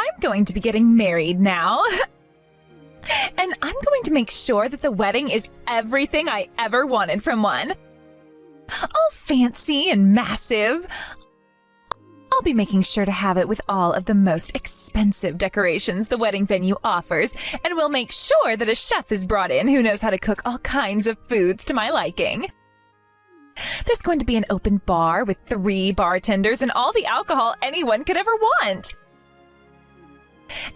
I'm going to be getting married now. And I'm going to make sure that the wedding is everything I ever wanted from one. All fancy and massive. I'll be making sure to have it with all of the most expensive decorations the wedding venue offers, and we'll make sure that a chef is brought in who knows how to cook all kinds of foods to my liking. There's going to be an open bar with 3 bartenders and all the alcohol anyone could ever want.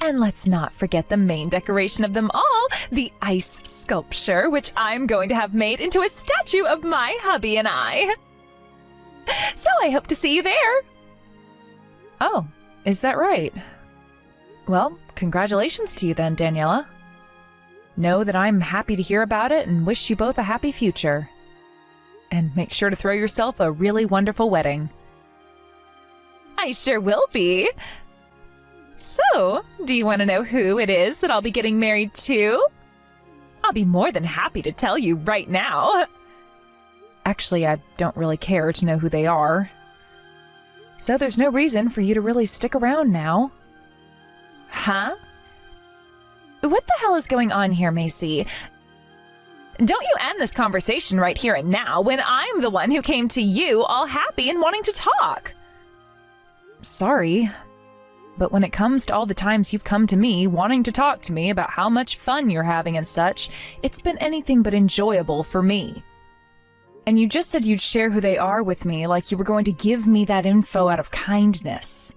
And let's not forget the main decoration of them all, the ice sculpture, which I'm going to have made into a statue of my hubby and I. So I hope to see you there. Oh, is that right? Well, congratulations to you then, Daniela. Know that I'm happy to hear about it and wish you both a happy future. And make sure to throw yourself a really wonderful wedding. I sure will be. So, do you want to know who it is that I'll be getting married to? I'll be more than happy to tell you right now. Actually, I don't really care to know who they are. So there's no reason for you to really stick around now. Huh? What the hell is going on here, Macy? Don't you end this conversation right here and now when I'm the one who came to you all happy and wanting to talk. Sorry, but when it comes to all the times you've come to me wanting to talk to me about how much fun you're having and such, it's been anything but enjoyable for me. And you just said you'd share who they are with me like you were going to give me that info out of kindness.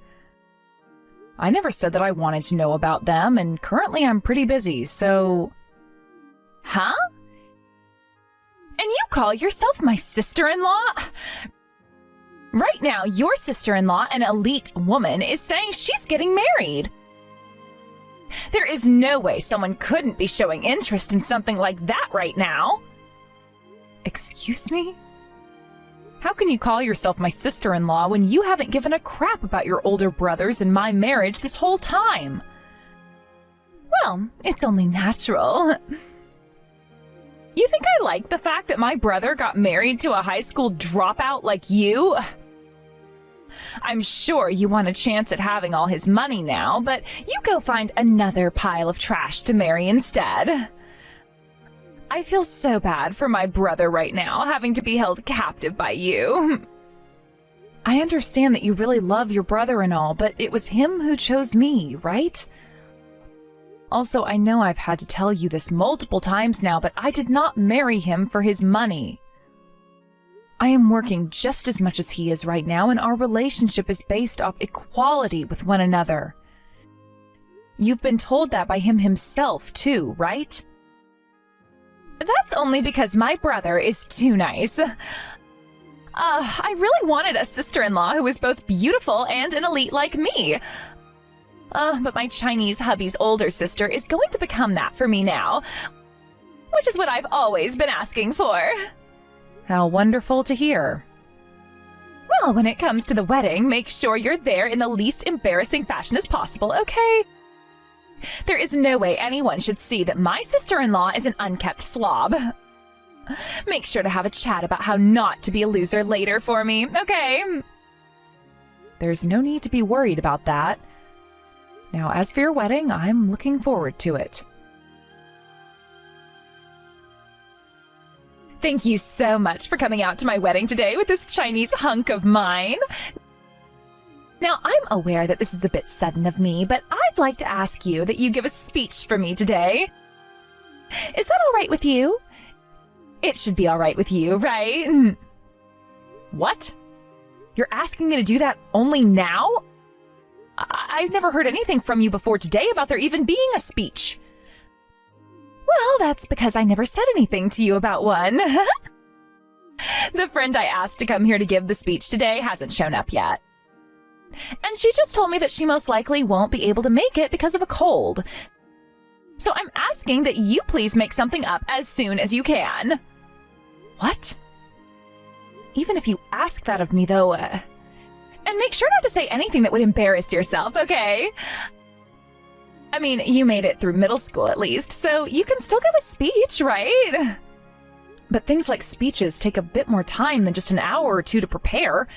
I never said that I wanted to know about them, and currently I'm pretty busy, so... Huh? And you call yourself my sister-in-law? Right now, your sister-in-law, an elite woman, is saying she's getting married. There is no way someone couldn't be showing interest in something like that right now. Excuse me? How can you call yourself my sister-in-law when you haven't given a crap about your older brothers and my marriage this whole time? Well, it's only natural. You think I like the fact that my brother got married to a high school dropout like you? I'm sure you want a chance at having all his money now, but you go find another pile of trash to marry instead. I feel so bad for my brother right now, having to be held captive by you. I understand that you really love your brother and all, but it was him who chose me, right? Also, I know I've had to tell you this multiple times now, but I did not marry him for his money. I am working just as much as he is right now, and our relationship is based off equality with one another. You've been told that by him himself, too, right? That's only because my brother is too nice. I really wanted a sister-in-law who was both beautiful and an elite like me. But my Chinese hubby's older sister is going to become that for me now, which is what I've always been asking for. How wonderful to hear. Well, when it comes to the wedding, make sure you're there in the least embarrassing fashion as possible, okay? There is no way anyone should see that my sister-in-law is an unkept slob. Make sure to have a chat about how not to be a loser later for me, okay? There's no need to be worried about that. Now, as for your wedding, I'm looking forward to it. Thank you so much for coming out to my wedding today with this Chinese hunk of mine. Now, I'm aware that this is a bit sudden of me, but I'd like to ask you that you give a speech for me today. Is that all right with you? It should be all right with you, right? What? You're asking me to do that only now? I've never heard anything from you before today about there even being a speech. Well, that's because I never said anything to you about one. The friend I asked to come here to give the speech today hasn't shown up yet. And she just told me that she most likely won't be able to make it because of a cold. So I'm asking that you please make something up as soon as you can. What? Even if you ask that of me, though, and make sure not to say anything that would embarrass yourself, okay? I mean, you made it through middle school at least, so you can still give a speech, right? But things like speeches take a bit more time than just an hour or two to prepare.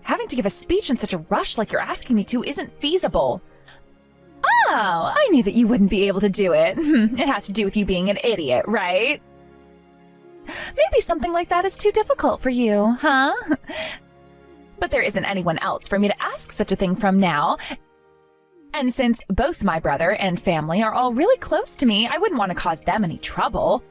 Having to give a speech in such a rush like you're asking me to isn't feasible. Oh, I knew that you wouldn't be able to do it. It has to do with you being an idiot, right? Maybe something like that is too difficult for you, huh? But there isn't anyone else for me to ask such a thing from now. And since both my brother and family are all really close to me, I wouldn't want to cause them any trouble.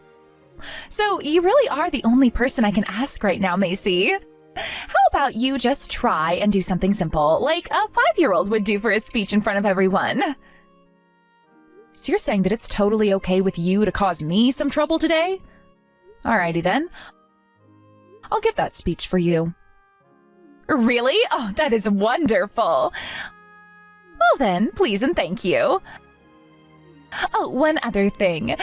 So you really are the only person I can ask right now, Macy. How about you just try and do something simple, like a 5-year-old would do for a speech in front of everyone? So you're saying that it's totally okay with you to cause me some trouble today? Alrighty then. I'll give that speech for you. Really? Oh, that is wonderful. Well then, please and thank you. Oh, one other thing.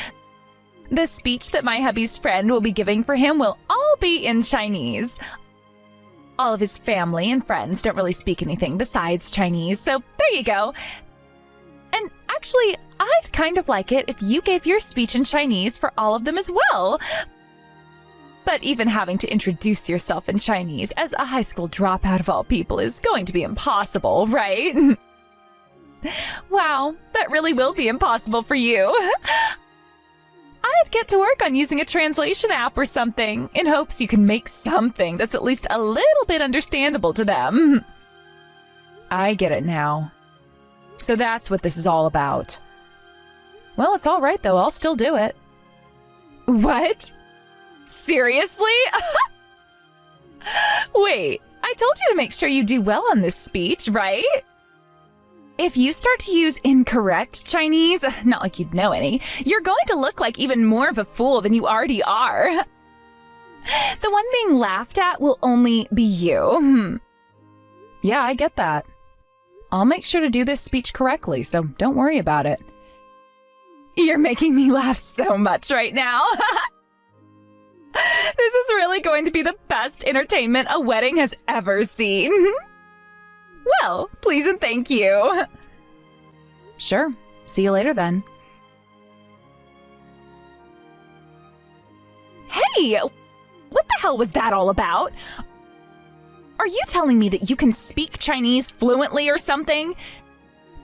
The speech that my hubby's friend will be giving for him will all be in Chinese. All of his family and friends don't really speak anything besides Chinese, so there you go. And actually, I'd kind of like it if you gave your speech in Chinese for all of them as well. But even having to introduce yourself in Chinese as a high school dropout of all people is going to be impossible, right? Wow, that really will be impossible for you. I'd get to work on using a translation app or something, in hopes you can make something that's at least a little bit understandable to them. I get it now. So that's what this is all about. Well, it's all right, though. I'll still do it. What? Seriously? Wait, I told you to make sure you do well on this speech, right? If you start to use incorrect Chinese, not like you'd know any, you're going to look like even more of a fool than you already are. The one being laughed at will only be you. Yeah, I get that. I'll make sure to do this speech correctly, so don't worry about it. You're making me laugh so much right now. This is really going to be the best entertainment a wedding has ever seen. Well, please and thank you. Sure. See you later then. Hey! What the hell was that all about? Are you telling me that you can speak Chinese fluently or something?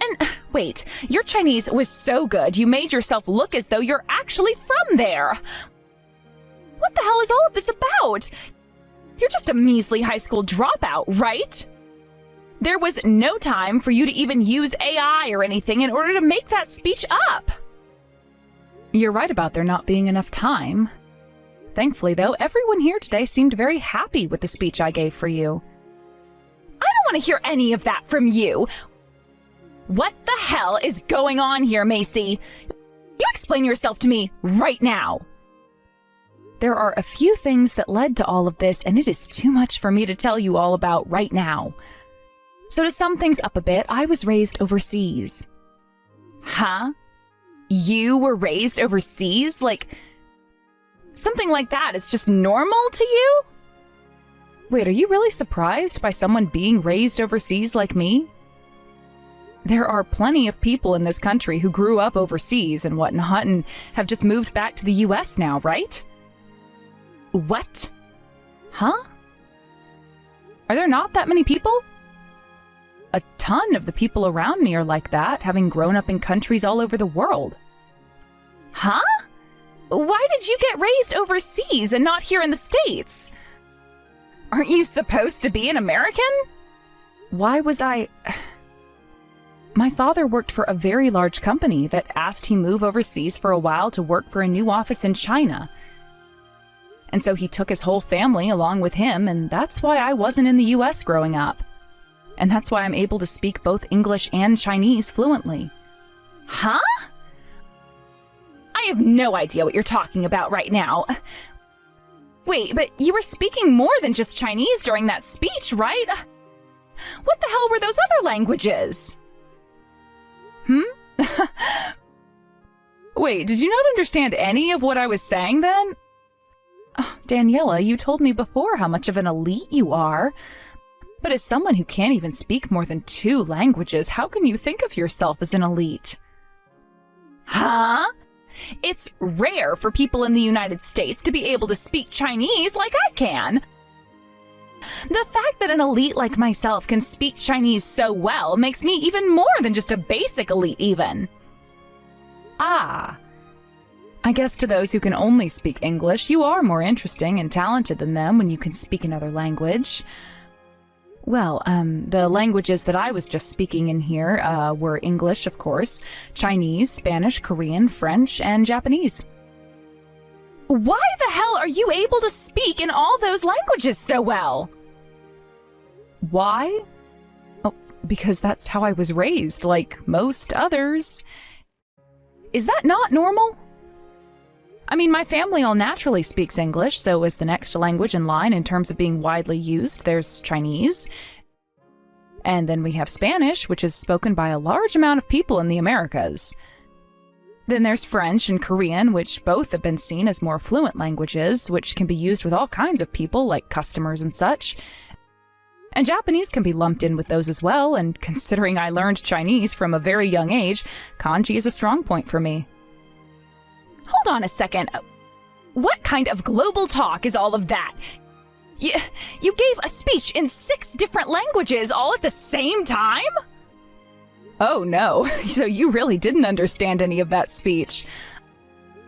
And wait, your Chinese was so good you made yourself look as though you're actually from there. What the hell is all of this about? You're just a measly high school dropout, right? There was no time for you to even use AI or anything in order to make that speech up. You're right about there not being enough time. Thankfully, though, everyone here today seemed very happy with the speech I gave for you. I don't want to hear any of that from you. What the hell is going on here, Macy? You explain yourself to me right now. There are a few things that led to all of this, and it is too much for me to tell you all about right now. So to sum things up a bit, I was raised overseas. Huh? You were raised overseas? Like, something like that is just normal to you? Wait, are you really surprised by someone being raised overseas like me? There are plenty of people in this country who grew up overseas and whatnot and have just moved back to the US now, right? What? Huh? Are there not that many people? A ton of the people around me are like that, having grown up in countries all over the world. Huh? Why did you get raised overseas and not here in the States? Aren't you supposed to be an American? Why was I... My father worked for a very large company that asked he move overseas for a while to work for a new office in China. And so he took his whole family along with him, and that's why I wasn't in the US growing up. And that's why I'm able to speak both English and Chinese fluently. Huh? I have no idea what you're talking about right now. Wait, but you were speaking more than just Chinese during that speech, right? What the hell were those other languages? Wait, did you not understand any of what I was saying then? Oh, Daniela, you told me before how much of an elite you are. But as someone who can't even speak more than 2 languages, how can you think of yourself as an elite? Huh? It's rare for people in the United States to be able to speak Chinese like I can. The fact that an elite like myself can speak Chinese so well makes me even more than just a basic elite even. Ah. I guess to those who can only speak English, you are more interesting and talented than them when you can speak another language. Well, the languages that I was just speaking in here were English, of course, Chinese, Spanish, Korean, French, and Japanese. Why the hell are you able to speak in all those languages so well? Why? Oh, because that's how I was raised, like most others. Is that not normal? I mean, my family all naturally speaks English, so as the next language in line in terms of being widely used, there's Chinese. And then we have Spanish, which is spoken by a large amount of people in the Americas. Then there's French and Korean, which both have been seen as more fluent languages, which can be used with all kinds of people, like customers and such. And Japanese can be lumped in with those as well, and considering I learned Chinese from a very young age, kanji is a strong point for me. Hold on a second. What kind of global talk is all of that? You gave a speech in 6 different languages all at the same time? Oh no, so you really didn't understand any of that speech.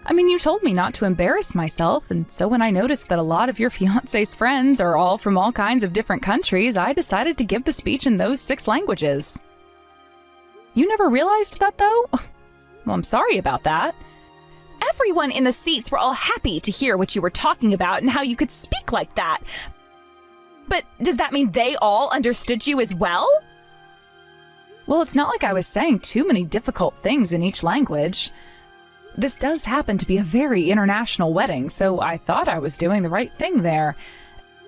I mean, you told me not to embarrass myself, and so when I noticed that a lot of your fiancé's friends are all from all kinds of different countries, I decided to give the speech in those 6 languages. You never realized that, though? Well, I'm sorry about that. Everyone in the seats were all happy to hear what you were talking about and how you could speak like that. But does that mean they all understood you as well? Well, it's not like I was saying too many difficult things in each language. This does happen to be a very international wedding, so I thought I was doing the right thing there.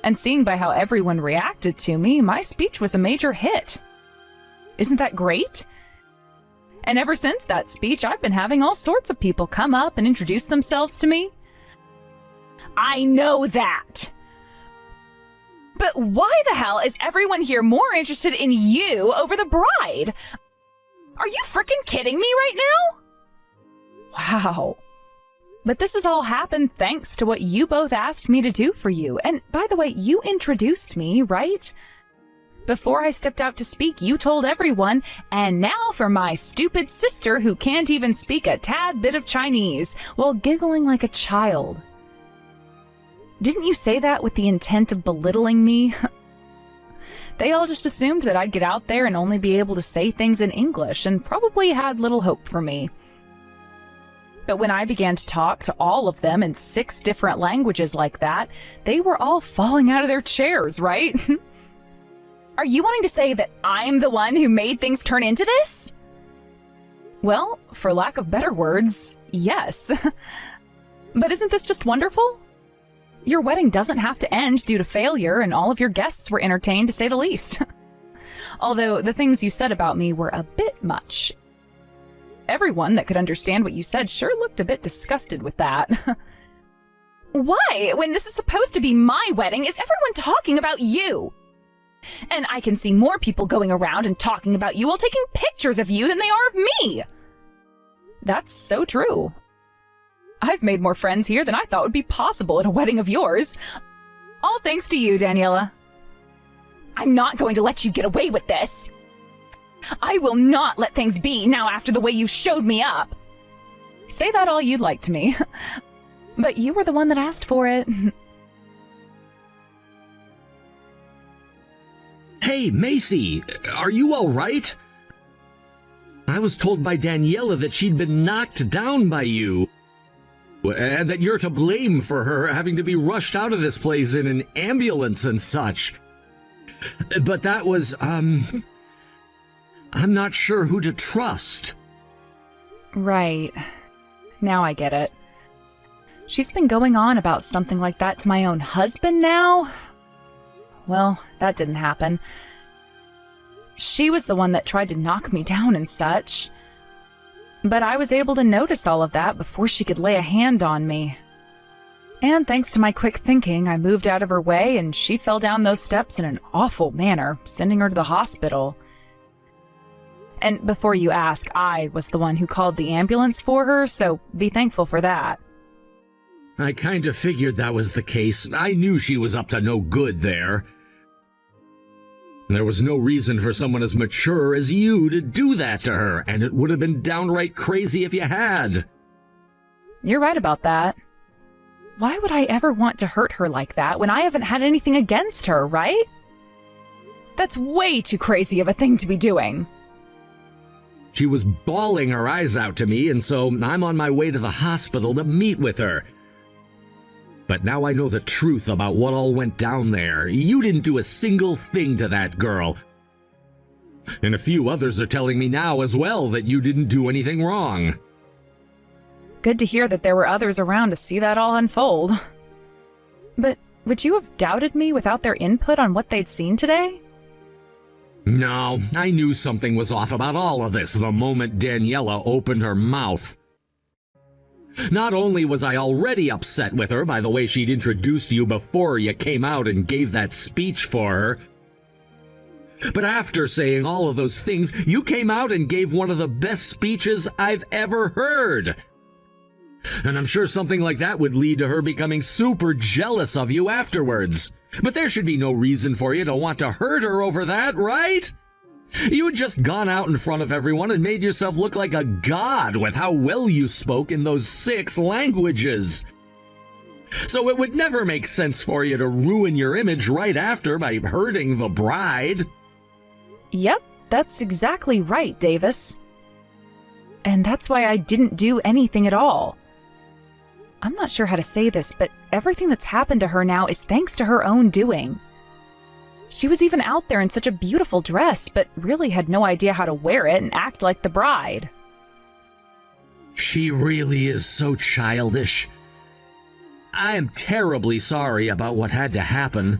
And seeing by how everyone reacted to me, my speech was a major hit. Isn't that great? And ever since that speech, I've been having all sorts of people come up and introduce themselves to me. I know that! But why the hell is everyone here more interested in you over the bride? Are you frickin' kidding me right now? Wow. But this has all happened thanks to what you both asked me to do for you. And by the way, you introduced me, right? Before I stepped out to speak, you told everyone, and now for my stupid sister who can't even speak a tad bit of Chinese, while giggling like a child. Didn't you say that with the intent of belittling me? They all just assumed that I'd get out there and only be able to say things in English, and probably had little hope for me. But when I began to talk to all of them in 6 different languages like that, they were all falling out of their chairs, right? Are you wanting to say that I'm the one who made things turn into this? Well, for lack of better words, yes. But isn't this just wonderful? Your wedding doesn't have to end due to failure, and all of your guests were entertained, to say the least. Although the things you said about me were a bit much. Everyone that could understand what you said sure looked a bit disgusted with that. Why, when this is supposed to be my wedding, is everyone talking about you? And I can see more people going around and talking about you while taking pictures of you than they are of me. That's so true. I've made more friends here than I thought would be possible at a wedding of yours. All thanks to you, Daniela. I'm not going to let you get away with this. I will not let things be now after the way you showed me up. Say that all you'd like to me. But you were the one that asked for it. Hey, Macy, are you all right? I was told by Daniela that she'd been knocked down by you, and that you're to blame for her having to be rushed out of this place in an ambulance and such. But that was, I'm not sure who to trust. Right. Now I get it. She's been going on about something like that to my own husband now? Well, that didn't happen. She was the one that tried to knock me down and such. But I was able to notice all of that before she could lay a hand on me. And thanks to my quick thinking, I moved out of her way and she fell down those steps in an awful manner, sending her to the hospital. And before you ask, I was the one who called the ambulance for her, so be thankful for that. I kind of figured that was the case. I knew she was up to no good there. There was no reason for someone as mature as you to do that to her, and it would have been downright crazy if you had. You're right about that. Why would I ever want to hurt her like that when I haven't had anything against her, right? That's way too crazy of a thing to be doing. She was bawling her eyes out to me, and so I'm on my way to the hospital to meet with her. But now I know the truth about what all went down there. You didn't do a single thing to that girl. And a few others are telling me now as well that you didn't do anything wrong. Good to hear that there were others around to see that all unfold. But would you have doubted me without their input on what they'd seen today? No, I knew something was off about all of this the moment Daniela opened her mouth. Not only was I already upset with her by the way she'd introduced you before you came out and gave that speech for her, but after saying all of those things, you came out and gave one of the best speeches I've ever heard. And I'm sure something like that would lead to her becoming super jealous of you afterwards. But there should be no reason for you to want to hurt her over that, right? You had just gone out in front of everyone and made yourself look like a god with how well you spoke in those 6 languages. So it would never make sense for you to ruin your image right after by hurting the bride. Yep, that's exactly right, Davis. And that's why I didn't do anything at all. I'm not sure how to say this, but everything that's happened to her now is thanks to her own doing. She was even out there in such a beautiful dress, but really had no idea how to wear it and act like the bride. She really is so childish. I am terribly sorry about what had to happen.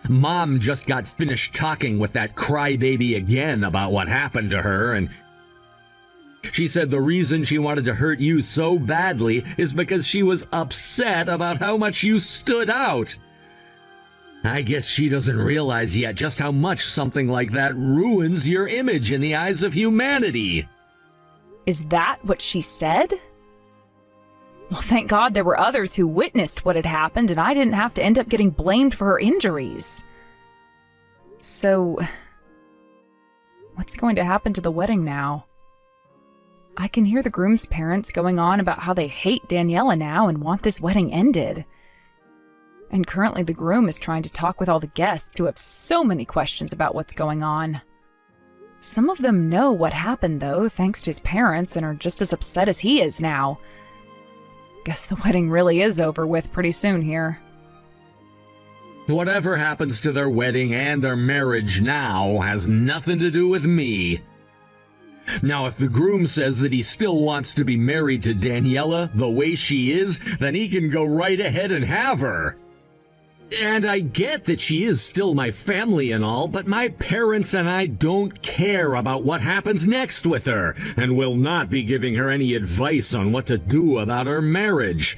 Mom just got finished talking with that crybaby again about what happened to her, and she said the reason she wanted to hurt you so badly is because she was upset about how much you stood out. I guess she doesn't realize yet just how much something like that ruins your image in the eyes of humanity. Is that what she said? Well, thank God there were others who witnessed what had happened and I didn't have to end up getting blamed for her injuries. So, what's going to happen to the wedding now? I can hear the groom's parents going on about how they hate Daniela now and want this wedding ended. And currently the groom is trying to talk with all the guests who have so many questions about what's going on. Some of them know what happened though, thanks to his parents, and are just as upset as he is now. Guess the wedding really is over with pretty soon here. Whatever happens to their wedding and their marriage now has nothing to do with me. Now, if the groom says that he still wants to be married to Daniela the way she is, then he can go right ahead and have her. And I get that she is still my family and all, but my parents and I don't care about what happens next with her, and will not be giving her any advice on what to do about her marriage.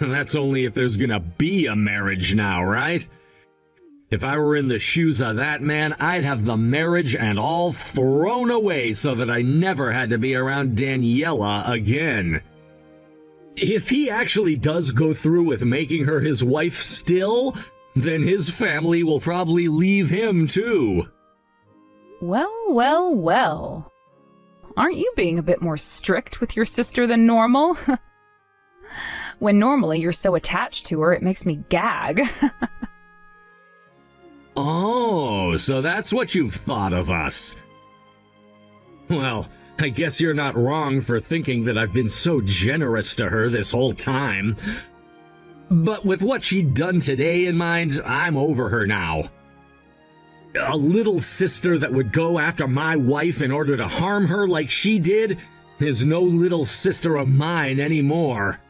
That's only if there's gonna be a marriage now, right? If I were in the shoes of that man, I'd have the marriage and all thrown away so that I never had to be around Daniela again. If he actually does go through with making her his wife still, then his family will probably leave him too. Well. Aren't you being a bit more strict with your sister than normal? When normally you're so attached to her, it makes me gag. Oh, so that's what you've thought of us. Well, I guess you're not wrong for thinking that I've been so generous to her this whole time. But with what she'd done today in mind, I'm over her now. A little sister that would go after my wife in order to harm her like she did is no little sister of mine anymore.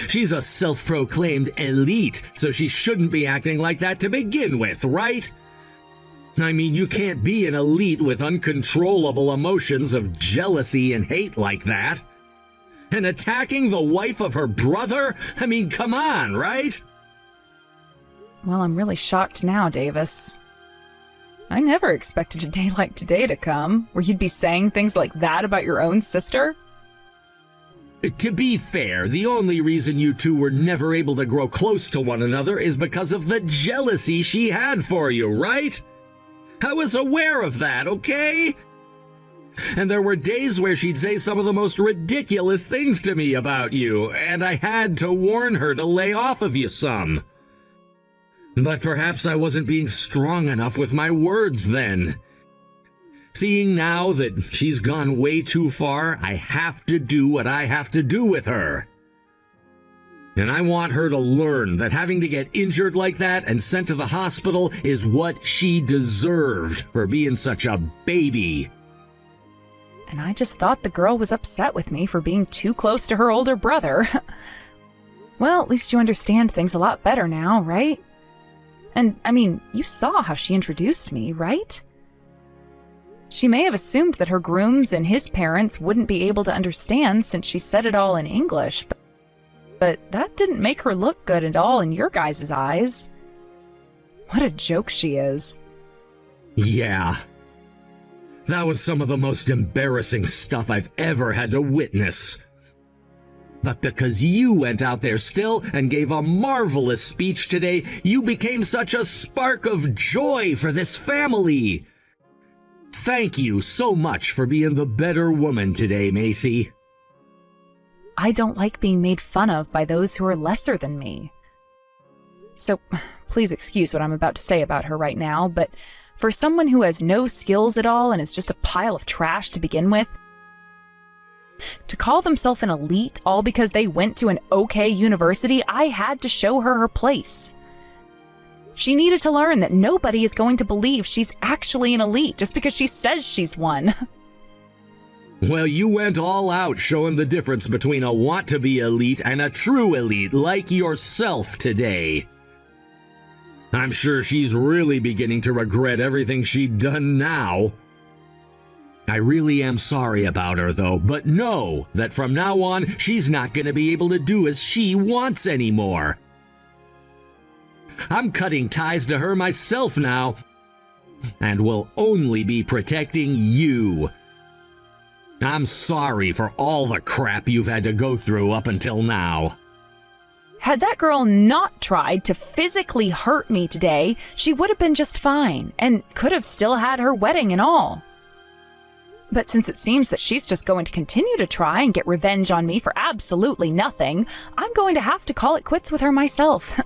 She's a self-proclaimed elite, so she shouldn't be acting like that to begin with, right? I mean, you can't be an elite with uncontrollable emotions of jealousy and hate like that. And attacking the wife of her brother? I mean, come on, right? Well, I'm really shocked now, Davis. I never expected a day like today to come, where you'd be saying things like that about your own sister. To be fair, the only reason you two were never able to grow close to one another is because of the jealousy she had for you, right? I was aware of that, okay? And there were days where she'd say some of the most ridiculous things to me about you, and I had to warn her to lay off of you some. But perhaps I wasn't being strong enough with my words then. Seeing now that she's gone way too far, I have to do what I have to do with her. And I want her to learn that having to get injured like that and sent to the hospital is what she deserved for being such a baby. And I just thought the girl was upset with me for being too close to her older brother. Well, at least you understand things a lot better now, right? And, I mean, you saw how she introduced me, right? She may have assumed that her grooms and his parents wouldn't be able to understand since she said it all in English, but that didn't make her look good at all in your guys' eyes. What a joke she is. Yeah. That was some of the most embarrassing stuff I've ever had to witness. But because you went out there still and gave a marvelous speech today, you became such a spark of joy for this family. Thank you so much for being the better woman today, Macy. I don't like being made fun of by those who are lesser than me. So, please excuse what I'm about to say about her right now, but for someone who has no skills at all and is just a pile of trash to begin with, to call themselves an elite all because they went to an okay university, I had to show her her place. She needed to learn that nobody is going to believe she's actually an elite just because she says she's one. Well, you went all out showing the difference between a want-to-be elite and a true elite like yourself today. I'm sure she's really beginning to regret everything she'd done now. I really am sorry about her, though, but know that from now on, she's not going to be able to do as she wants anymore. I'm cutting ties to her myself now, and will only be protecting you. I'm sorry for all the crap you've had to go through up until now. Had that girl not tried to physically hurt me today, she would have been just fine and could have still had her wedding and all. But since it seems that she's just going to continue to try and get revenge on me for absolutely nothing, I'm going to have to call it quits with her myself.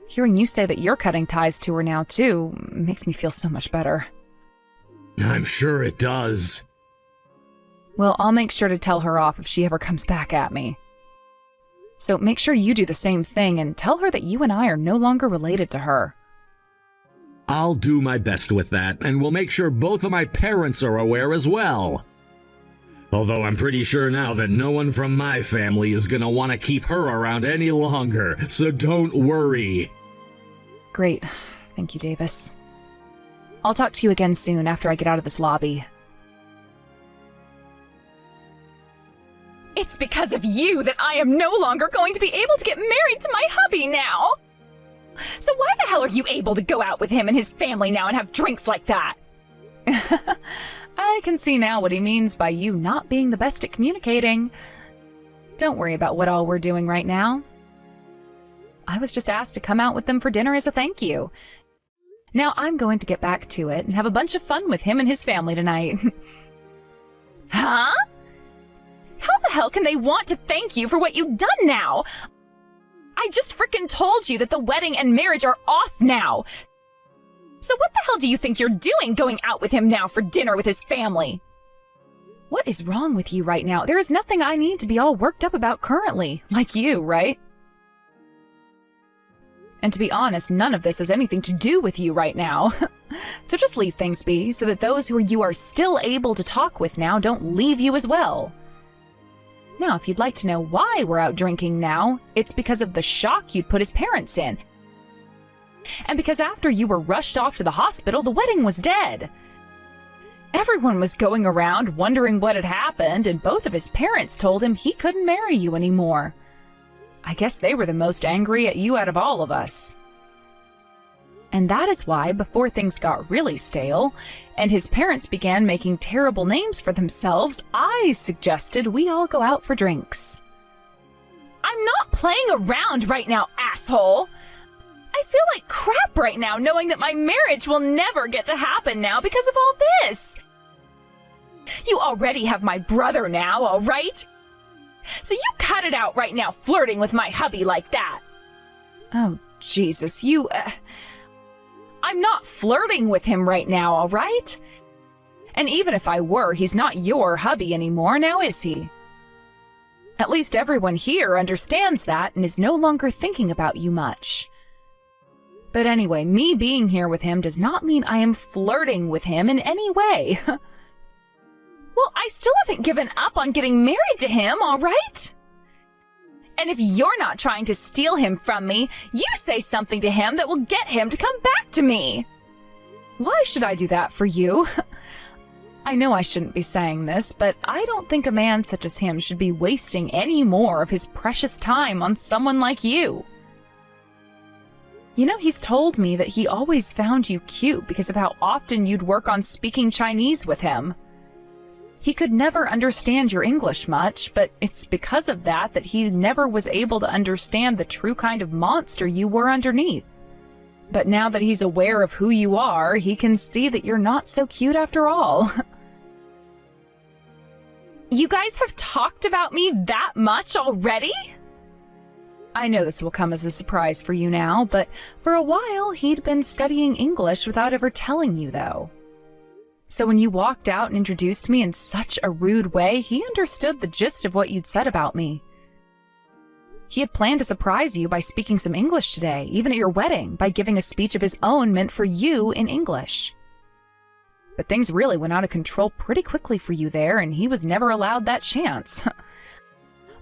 Hearing you say that you're cutting ties to her now, too, makes me feel so much better. I'm sure it does. Well, I'll make sure to tell her off if she ever comes back at me. So make sure you do the same thing and tell her that you and I are no longer related to her. I'll do my best with that, and we'll make sure both of my parents are aware as well. Although I'm pretty sure now that no one from my family is gonna want to keep her around any longer, so don't worry. Great. Thank you, Davis. I'll talk to you again soon after I get out of this lobby. It's because of you that I am no longer going to be able to get married to my hubby now. So why the hell are you able to go out with him and his family now and have drinks like that? I can see now what he means by you not being the best at communicating. Don't worry about what all we're doing right now. I was just asked to come out with them for dinner as a thank you. Now I'm going to get back to it and have a bunch of fun with him and his family tonight. Huh? How the hell can they want to thank you for what you've done now? I just frickin' told you that the wedding and marriage are off now. So what the hell do you think you're doing going out with him now for dinner with his family? What is wrong with you right now? There is nothing I need to be all worked up about currently, like you, right? And to be honest, none of this has anything to do with you right now. So just leave things be so that those who you are still able to talk with now don't leave you as well. Now, if you'd like to know why we're out drinking now, it's because of the shock you'd put his parents in. And because after you were rushed off to the hospital, the wedding was dead. Everyone was going around wondering what had happened, and both of his parents told him he couldn't marry you anymore. I guess they were the most angry at you out of all of us. And that is why, before things got really stale, and his parents began making terrible names for themselves, I suggested we all go out for drinks. I'm not playing around right now, asshole! I feel like crap right now knowing that my marriage will never get to happen now because of all this! You already have my brother now, all right? So you cut it out right now flirting with my hubby like that! Oh, Jesus, I'm not flirting with him right now, all right? And even if I were, he's not your hubby anymore, now is he? At least everyone here understands that and is no longer thinking about you much. But anyway, me being here with him does not mean I am flirting with him in any way. Well, I still haven't given up on getting married to him, all right? And if you're not trying to steal him from me, you say something to him that will get him to come back to me. Why should I do that for you? I know I shouldn't be saying this, but I don't think a man such as him should be wasting any more of his precious time on someone like you. You know, he's told me that he always found you cute because of how often you'd work on speaking Chinese with him. He could never understand your English much, but it's because of that he never was able to understand the true kind of monster you were underneath. But now that he's aware of who you are, he can see that you're not so cute after all. You guys have talked about me that much already? I know this will come as a surprise for you now, but for a while he'd been studying English without ever telling you, though. So when you walked out and introduced me in such a rude way, he understood the gist of what you'd said about me. He had planned to surprise you by speaking some English today, even at your wedding, by giving a speech of his own meant for you in English. But things really went out of control pretty quickly for you there, and he was never allowed that chance.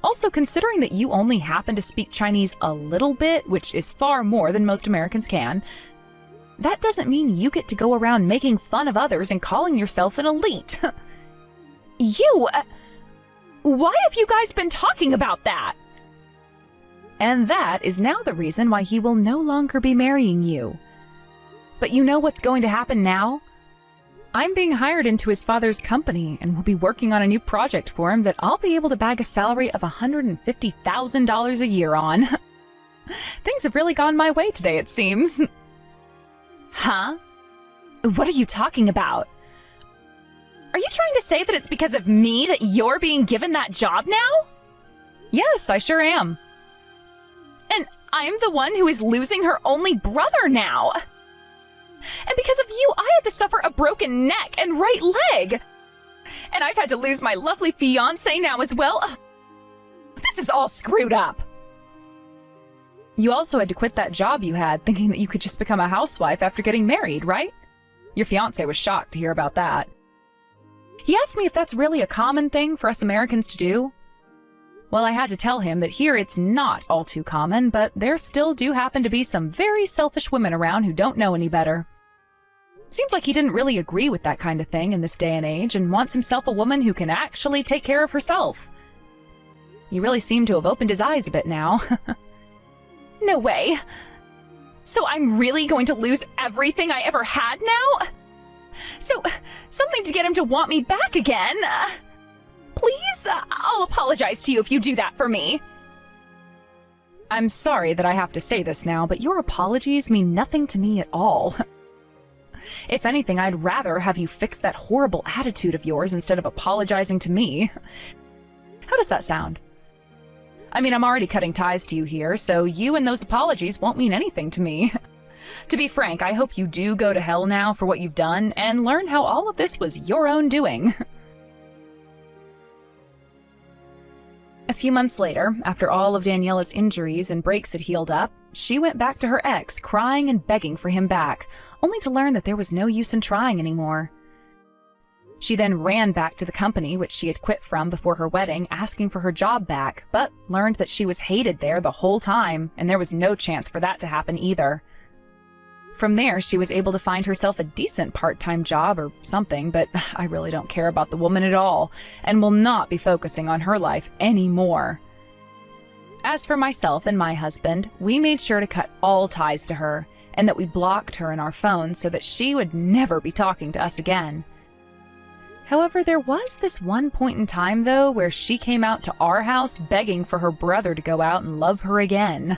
Also, considering that you only happen to speak Chinese a little bit, which is far more than most Americans can, that doesn't mean you get to go around making fun of others and calling yourself an elite. Why have you guys been talking about that? And that is now the reason why he will no longer be marrying you. But you know what's going to happen now? I'm being hired into his father's company and will be working on a new project for him that I'll be able to bag a salary of $150,000 a year on. Things have really gone my way today, it seems. Huh? What are you talking about? Are you trying to say that it's because of me that you're being given that job now? Yes, I sure am. And I'm the one who is losing her only brother now. And because of you, I had to suffer a broken neck and right leg. And I've had to lose my lovely fiancé now as well. This is all screwed up. You also had to quit that job you had, thinking that you could just become a housewife after getting married, right? Your fiancé was shocked to hear about that. He asked me if that's really a common thing for us Americans to do. Well, I had to tell him that here it's not all too common, but there still do happen to be some very selfish women around who don't know any better. Seems like he didn't really agree with that kind of thing in this day and age and wants himself a woman who can actually take care of herself. You really seem to have opened his eyes a bit now. No way. So I'm really going to lose everything I ever had now? So, something to get him to want me back again. Please, I'll apologize to you if you do that for me. I'm sorry that I have to say this now, but your apologies mean nothing to me at all. If anything, I'd rather have you fix that horrible attitude of yours instead of apologizing to me. How does that sound? I mean, I'm already cutting ties to you here, so you and those apologies won't mean anything to me. To be frank, I hope you do go to hell now for what you've done and learn how all of this was your own doing. A few months later, after all of Daniela's injuries and breaks had healed up, she went back to her ex, crying and begging for him back, only to learn that there was no use in trying anymore. She then ran back to the company which she had quit from before her wedding, asking for her job back, but learned that she was hated there the whole time, and there was no chance for that to happen either. From there, she was able to find herself a decent part-time job or something, but I really don't care about the woman at all, and will not be focusing on her life anymore. As for myself and my husband, we made sure to cut all ties to her, and that we blocked her in our phones so that she would never be talking to us again. However, there was this one point in time, though, where she came out to our house begging for her brother to go out and love her again.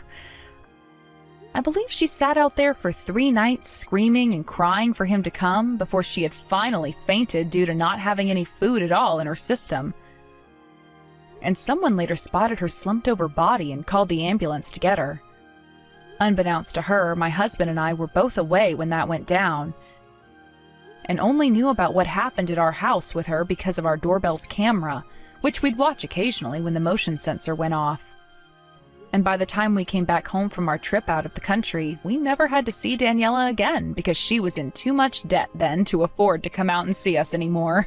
I believe she sat out there for 3 nights screaming and crying for him to come before she had finally fainted due to not having any food at all in her system. And someone later spotted her slumped over body and called the ambulance to get her. Unbeknownst to her, my husband and I were both away when that went down, and only knew about what happened at our house with her because of our doorbell's camera, which we'd watch occasionally when the motion sensor went off. And by the time we came back home from our trip out of the country, we never had to see Daniela again because she was in too much debt then to afford to come out and see us anymore.